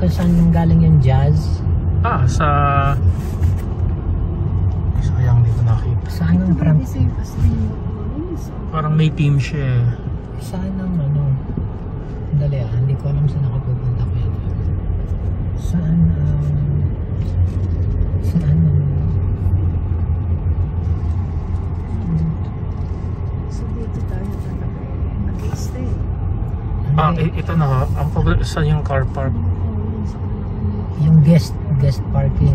kung saan yung galing yung Jazz. Sayang di ko nakita. Saan ang Parang may team siya eh. Saan ang ano? Dali hindi ko alam saan nakapupunta ko yun. Saan So dito tayo talaga nag-stay. Ito na. Ang problem, saan yung car park? Yung guest parking.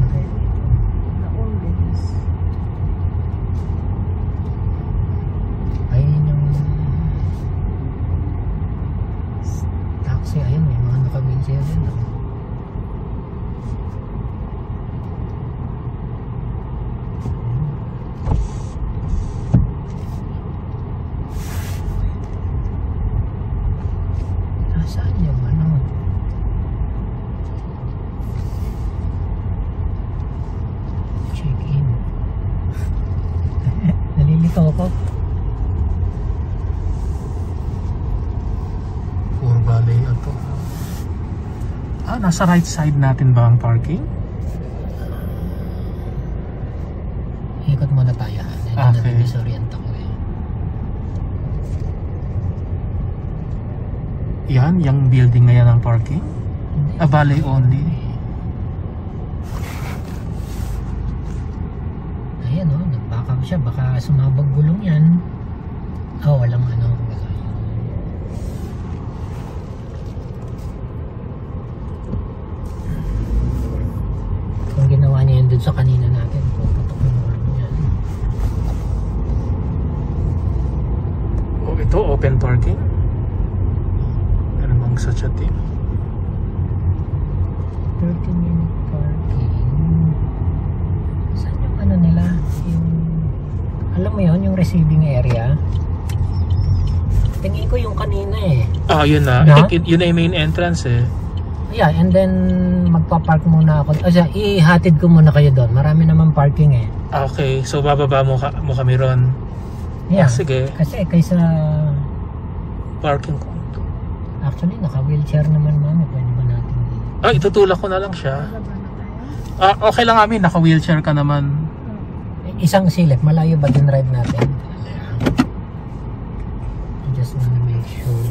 Ayun yung taxi. Ayun, may mga naka-wheelchair din. Saan yung ano? Check-in. Nalilito ako. Puro balay ito. Nasa right side natin ba ang parking? Ikot muna tayo. Okay. Disorient ako eh. Yan, yung building na yan ang parking? Balay only. Ayan nag-back up siya. Baka sumabog gulong yan. Walang ano. Kung ginawa niya yun dun sa kanina natin, puputok yung gulong niya. Ito, open parking? Sa chatting 30-minute parking. Saan yung ano nila? Yung, alam mo yun, yung receiving area. Tingin ko yung kanina eh. Yun na. No? Yun na yung main entrance eh. Yeah, and then magpa-park muna ako. Ihatid ko muna kayo doon. Marami naman parking eh. Okay, so bababa mo kami ron. Yeah. Sige. Kasi kaysa Parking ko. actually naka-wheelchair naman mami. Pwede ba natin itutulak ko na lang siya. Okay lang amin, naka-wheelchair ka naman. Isang silip, malayo ba din ride natin? I just wanna make sure.